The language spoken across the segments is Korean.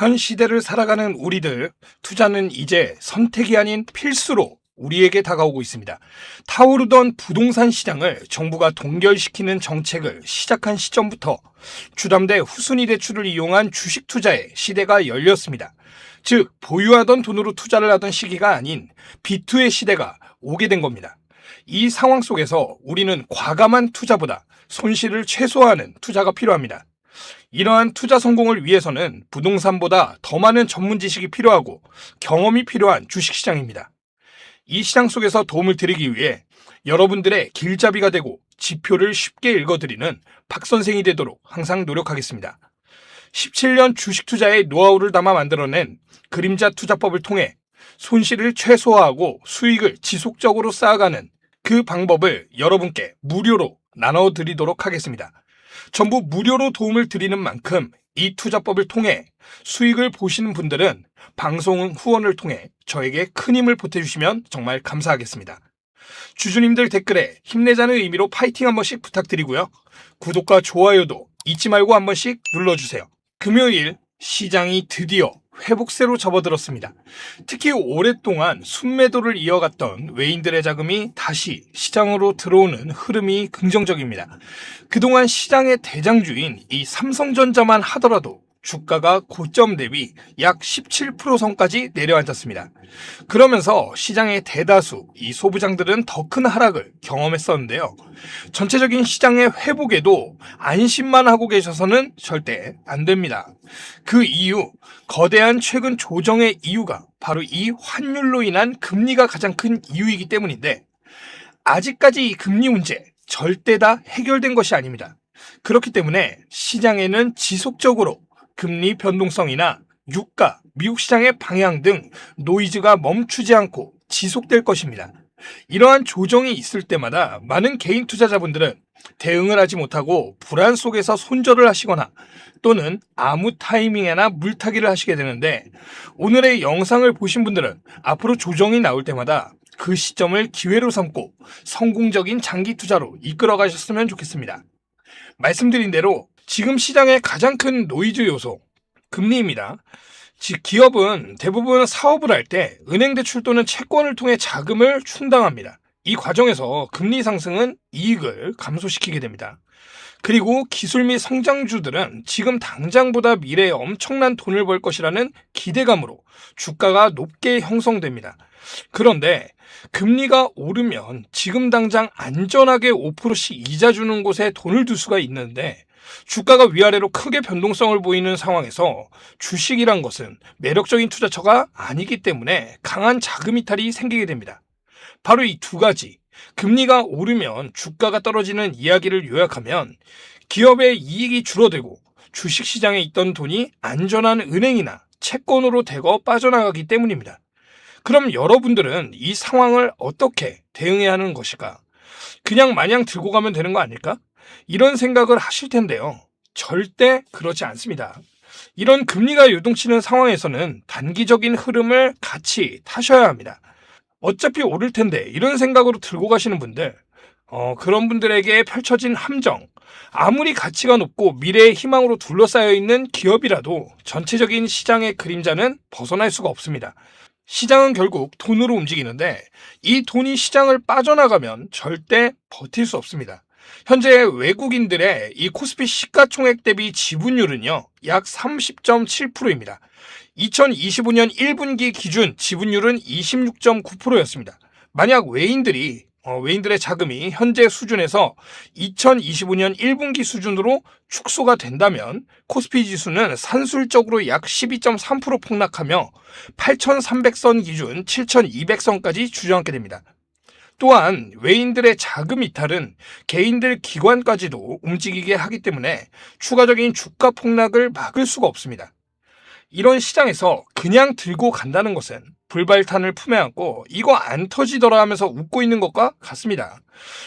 현 시대를 살아가는 우리들, 투자는 이제 선택이 아닌 필수로 우리에게 다가오고 있습니다. 타오르던 부동산 시장을 정부가 동결시키는 정책을 시작한 시점부터 주담대 후순위 대출을 이용한 주식 투자의 시대가 열렸습니다. 즉, 보유하던 돈으로 투자를 하던 시기가 아닌 비투의 시대가 오게 된 겁니다. 이 상황 속에서 우리는 과감한 투자보다 손실을 최소화하는 투자가 필요합니다. 이러한 투자 성공을 위해서는 부동산보다 더 많은 전문 지식이 필요하고 경험이 필요한 주식시장입니다. 이 시장 속에서 도움을 드리기 위해 여러분들의 길잡이가 되고 지표를 쉽게 읽어드리는 박 선생이 되도록 항상 노력하겠습니다. 17년 주식 투자의 노하우를 담아 만들어낸 그림자 투자법을 통해 손실을 최소화하고 수익을 지속적으로 쌓아가는 그 방법을 여러분께 무료로 나눠드리도록 하겠습니다. 전부 무료로 도움을 드리는 만큼 이 투자법을 통해 수익을 보시는 분들은 방송 후원을 통해 저에게 큰 힘을 보태주시면 정말 감사하겠습니다. 주주님들 댓글에 힘내자는 의미로 파이팅 한 번씩 부탁드리고요. 구독과 좋아요도 잊지 말고 한 번씩 눌러주세요. 금요일 시장이 드디어 회복세로 접어들었습니다. 특히 오랫동안 순매도를 이어갔던 외인들의 자금이 다시 시장으로 들어오는 흐름이 긍정적입니다. 그동안 시장의 대장주인 이 삼성전자만 하더라도 주가가 고점 대비 약 17% 선까지 내려앉았습니다. 그러면서 시장의 대다수 이 소부장들은 더 큰 하락을 경험했었는데요. 전체적인 시장의 회복에도 안심만 하고 계셔서는 절대 안 됩니다. 그 이유, 거대한 최근 조정의 이유가 바로 이 환율로 인한 금리가 가장 큰 이유이기 때문인데, 아직까지 이 금리 문제 절대 다 해결된 것이 아닙니다. 그렇기 때문에 시장에는 지속적으로 금리 변동성이나 유가, 미국 시장의 방향 등 노이즈가 멈추지 않고 지속될 것입니다. 이러한 조정이 있을 때마다 많은 개인 투자자분들은 대응을 하지 못하고 불안 속에서 손절을 하시거나 또는 아무 타이밍에나 물타기를 하시게 되는데, 오늘의 영상을 보신 분들은 앞으로 조정이 나올 때마다 그 시점을 기회로 삼고 성공적인 장기 투자로 이끌어 가셨으면 좋겠습니다. 말씀드린 대로 지금 시장의 가장 큰 노이즈 요소, 금리입니다. 즉, 기업은 대부분 사업을 할 때 은행 대출 또는 채권을 통해 자금을 충당합니다. 이 과정에서 금리 상승은 이익을 감소시키게 됩니다. 그리고 기술 및 성장주들은 지금 당장보다 미래에 엄청난 돈을 벌 것이라는 기대감으로 주가가 높게 형성됩니다. 그런데 금리가 오르면 지금 당장 안전하게 5%씩 이자 주는 곳에 돈을 둘 수가 있는데, 주가가 위아래로 크게 변동성을 보이는 상황에서 주식이란 것은 매력적인 투자처가 아니기 때문에 강한 자금 이탈이 생기게 됩니다. 바로 이 두 가지, 금리가 오르면 주가가 떨어지는 이야기를 요약하면 기업의 이익이 줄어들고 주식시장에 있던 돈이 안전한 은행이나 채권으로 대거 빠져나가기 때문입니다. 그럼 여러분들은 이 상황을 어떻게 대응해야 하는 것일까? 그냥 마냥 들고 가면 되는 거 아닐까? 이런 생각을 하실 텐데요. 절대 그렇지 않습니다. 이런 금리가 요동치는 상황에서는 단기적인 흐름을 같이 타셔야 합니다. 어차피 오를 텐데 이런 생각으로 들고 가시는 분들, 그런 분들에게 펼쳐진 함정, 아무리 가치가 높고 미래의 희망으로 둘러싸여 있는 기업이라도 전체적인 시장의 그림자는 벗어날 수가 없습니다. 시장은 결국 돈으로 움직이는데 이 돈이 시장을 빠져나가면 절대 버틸 수 없습니다. 현재 외국인들의 이 코스피 시가총액 대비 지분율은요, 약 30.7%입니다. 2025년 1분기 기준 지분율은 26.9%였습니다. 만약 외인들의 자금이 현재 수준에서 2025년 1분기 수준으로 축소가 된다면 코스피 지수는 산술적으로 약 12.3% 폭락하며 8,300선 기준 7,200선까지 주저앉게 됩니다. 또한 외인들의 자금 이탈은 개인들 기관까지도 움직이게 하기 때문에 추가적인 주가 폭락을 막을 수가 없습니다. 이런 시장에서 그냥 들고 간다는 것은 불발탄을 품에 안고 이거 안 터지더라 하면서 웃고 있는 것과 같습니다.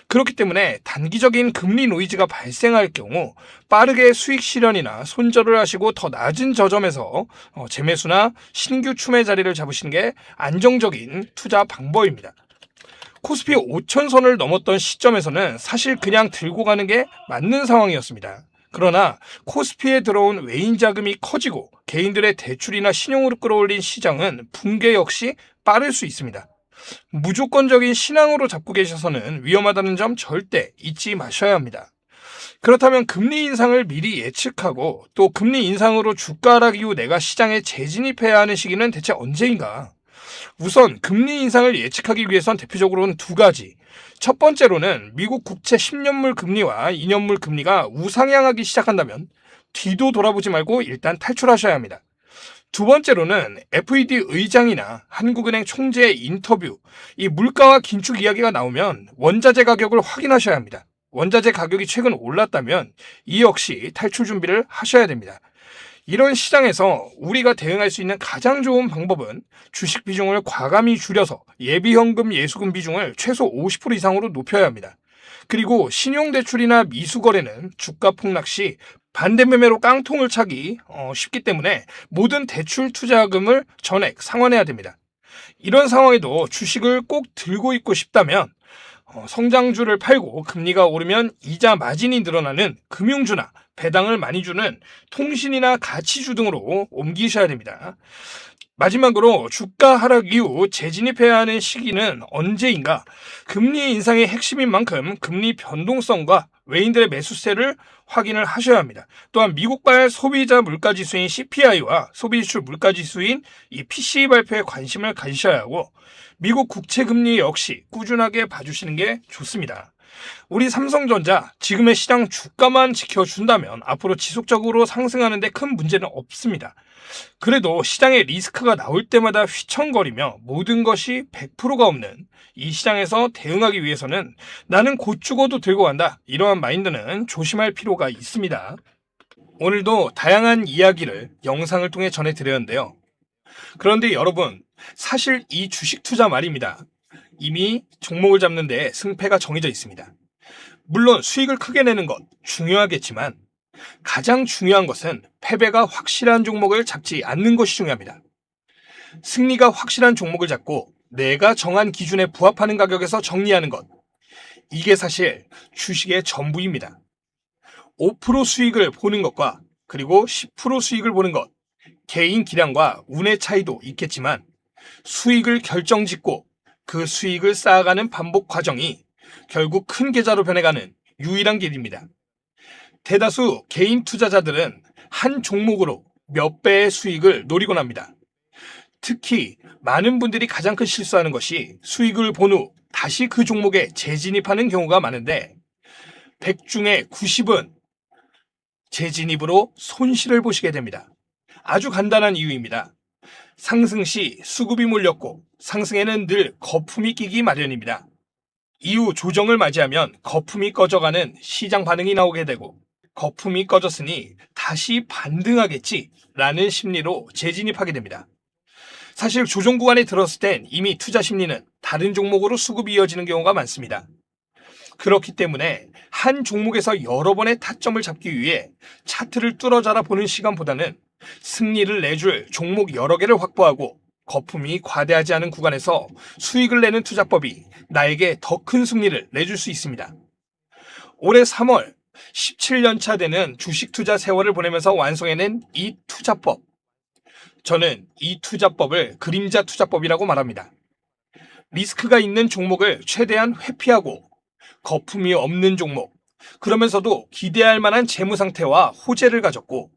그렇기 때문에 단기적인 금리 노이즈가 발생할 경우 빠르게 수익 실현이나 손절을 하시고 더 낮은 저점에서 재매수나 신규 추매 자리를 잡으시는 게 안정적인 투자 방법입니다. 코스피 5,000선을 넘었던 시점에서는 사실 그냥 들고 가는 게 맞는 상황이었습니다. 그러나 코스피에 들어온 외인 자금이 커지고 개인들의 대출이나 신용으로 끌어올린 시장은 붕괴 역시 빠를 수 있습니다. 무조건적인 신앙으로 잡고 계셔서는 위험하다는 점 절대 잊지 마셔야 합니다. 그렇다면 금리 인상을 미리 예측하고 또 금리 인상으로 주가 하락 이후 내가 시장에 재진입해야 하는 시기는 대체 언제인가? 우선 금리 인상을 예측하기 위해선 대표적으로는 두 가지. 첫 번째로는 미국 국채 10년물 금리와 2년물 금리가 우상향하기 시작한다면 뒤도 돌아보지 말고 일단 탈출하셔야 합니다. 두 번째로는 FED 의장이나 한국은행 총재의 인터뷰, 이 물가와 긴축 이야기가 나오면 원자재 가격을 확인하셔야 합니다. 원자재 가격이 최근 올랐다면 이 역시 탈출 준비를 하셔야 됩니다. 이런 시장에서 우리가 대응할 수 있는 가장 좋은 방법은 주식 비중을 과감히 줄여서 예비현금 예수금 비중을 최소 50% 이상으로 높여야 합니다. 그리고 신용대출이나 미수거래는 주가 폭락 시 반대 매매로 깡통을 차기 쉽기 때문에 모든 대출 투자금을 전액 상환해야 됩니다. 이런 상황에도 주식을 꼭 들고 있고 싶다면 성장주를 팔고 금리가 오르면 이자 마진이 늘어나는 금융주나 배당을 많이 주는 통신이나 가치주 등으로 옮기셔야 됩니다. 마지막으로 주가 하락 이후 재진입해야 하는 시기는 언제인가? 금리 인상의 핵심인 만큼 금리 변동성과 외인들의 매수세를 확인을 하셔야 합니다. 또한 미국발 소비자 물가지수인 CPI와 소비지출 물가지수인 이 PCE 발표에 관심을 가지셔야 하고 미국 국채금리 역시 꾸준하게 봐주시는 게 좋습니다. 우리 삼성전자 지금의 시장 주가만 지켜준다면 앞으로 지속적으로 상승하는 데 큰 문제는 없습니다. 그래도 시장에 리스크가 나올 때마다 휘청거리며 모든 것이 100%가 없는 이 시장에서 대응하기 위해서는 나는 곧 죽어도 들고 간다. 이러한 마인드는 조심할 필요가 있습니다. 오늘도 다양한 이야기를 영상을 통해 전해드렸는데요. 그런데 여러분, 사실 이 주식 투자 말입니다. 이미 종목을 잡는 데 승패가 정해져 있습니다. 물론 수익을 크게 내는 것 중요하겠지만 가장 중요한 것은 패배가 확실한 종목을 잡지 않는 것이 중요합니다. 승리가 확실한 종목을 잡고 내가 정한 기준에 부합하는 가격에서 정리하는 것. 이게 사실 주식의 전부입니다. 5% 수익을 보는 것과 그리고 10% 수익을 보는 것. 개인 기량과 운의 차이도 있겠지만 수익을 결정짓고 그 수익을 쌓아가는 반복 과정이 결국 큰 계좌로 변해가는 유일한 길입니다. 대다수 개인 투자자들은 한 종목으로 몇 배의 수익을 노리곤 합니다. 특히 많은 분들이 가장 큰 실수하는 것이 수익을 본 후 다시 그 종목에 재진입하는 경우가 많은데 100 중에 90은 재진입으로 손실을 보시게 됩니다. 아주 간단한 이유입니다. 상승 시 수급이 몰렸고 상승에는 늘 거품이 끼기 마련입니다. 이후 조정을 맞이하면 거품이 꺼져가는 시장 반응이 나오게 되고 거품이 꺼졌으니 다시 반등하겠지라는 심리로 재진입하게 됩니다. 사실 조정 구간에 들었을 땐 이미 투자 심리는 다른 종목으로 수급이 이어지는 경우가 많습니다. 그렇기 때문에 한 종목에서 여러 번의 타점을 잡기 위해 차트를 뚫어져라 보는 시간보다는 승리를 내줄 종목 여러 개를 확보하고 거품이 과대하지 않은 구간에서 수익을 내는 투자법이 나에게 더 큰 승리를 내줄 수 있습니다. 올해 3월 17년차 되는 주식 투자 세월을 보내면서 완성해낸 이 투자법. 저는 이 투자법을 그림자 투자법이라고 말합니다. 리스크가 있는 종목을 최대한 회피하고 거품이 없는 종목, 그러면서도 기대할 만한 재무 상태와 호재를 가졌고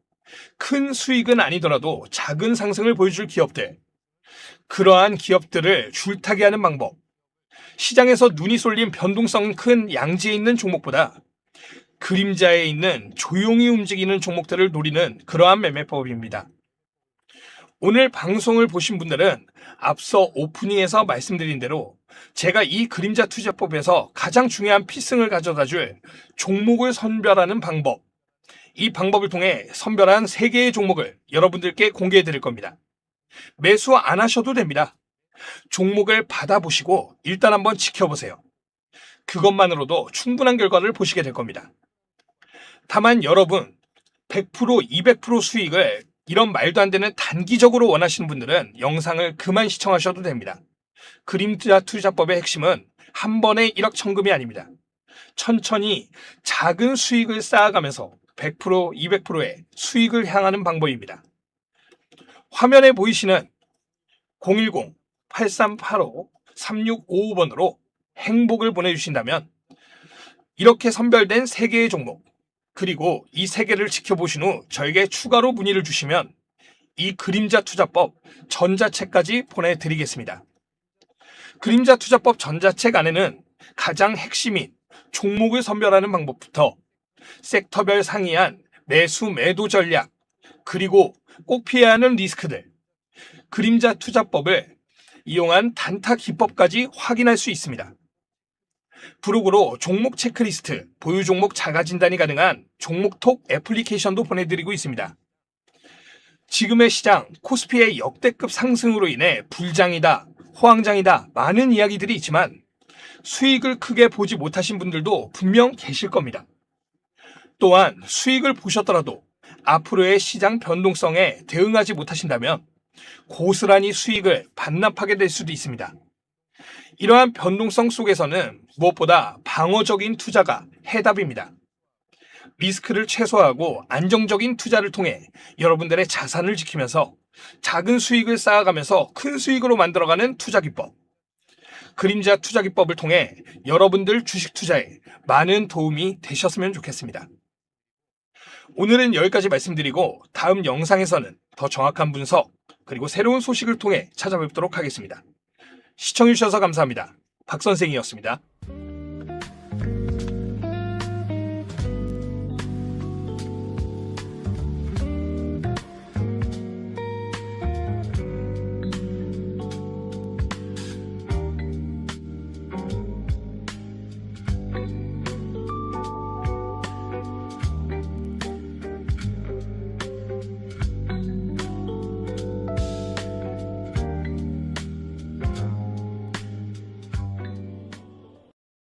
큰 수익은 아니더라도 작은 상승을 보여줄 기업들, 그러한 기업들을 줄타기 하는 방법, 시장에서 눈이 쏠린 변동성 큰 양지에 있는 종목보다 그림자에 있는 조용히 움직이는 종목들을 노리는 그러한 매매법입니다. 오늘 방송을 보신 분들은 앞서 오프닝에서 말씀드린 대로 제가 이 그림자 투자법에서 가장 중요한 필승을 가져다 줄 종목을 선별하는 방법, 이 방법을 통해 선별한 3개의 종목을 여러분들께 공개해 드릴 겁니다. 매수 안 하셔도 됩니다. 종목을 받아보시고 일단 한번 지켜보세요. 그것만으로도 충분한 결과를 보시게 될 겁니다. 다만 여러분 100%, 200% 수익을 이런 말도 안 되는 단기적으로 원하시는 분들은 영상을 그만 시청하셔도 됩니다. 그림자 투자법의 핵심은 한 번에 1억 천금이 아닙니다. 천천히 작은 수익을 쌓아가면서 100%, 200%의 수익을 향하는 방법입니다. 화면에 보이시는 010-8385-3655번으로 행복을 보내주신다면 이렇게 선별된 3개의 종목, 그리고 이 3개를 지켜보신 후 저에게 추가로 문의를 주시면 이 그림자 투자법 전자책까지 보내드리겠습니다. 그림자 투자법 전자책 안에는 가장 핵심인 종목을 선별하는 방법부터 섹터별 상이한 매수 매도 전략, 그리고 꼭 피해야 하는 리스크들, 그림자 투자법을 이용한 단타 기법까지 확인할 수 있습니다. 블로그로 종목 체크리스트, 보유 종목 자가 진단이 가능한 종목톡 애플리케이션도 보내드리고 있습니다. 지금의 시장 코스피의 역대급 상승으로 인해 불장이다, 호황장이다 많은 이야기들이 있지만 수익을 크게 보지 못하신 분들도 분명 계실 겁니다. 또한 수익을 보셨더라도 앞으로의 시장 변동성에 대응하지 못하신다면 고스란히 수익을 반납하게 될 수도 있습니다. 이러한 변동성 속에서는 무엇보다 방어적인 투자가 해답입니다. 리스크를 최소화하고 안정적인 투자를 통해 여러분들의 자산을 지키면서 작은 수익을 쌓아가면서 큰 수익으로 만들어가는 투자 기법. 그림자 투자 기법을 통해 여러분들 주식 투자에 많은 도움이 되셨으면 좋겠습니다. 오늘은 여기까지 말씀드리고 다음 영상에서는 더 정확한 분석, 그리고 새로운 소식을 통해 찾아뵙도록 하겠습니다. 시청해주셔서 감사합니다. 박 선생이었습니다.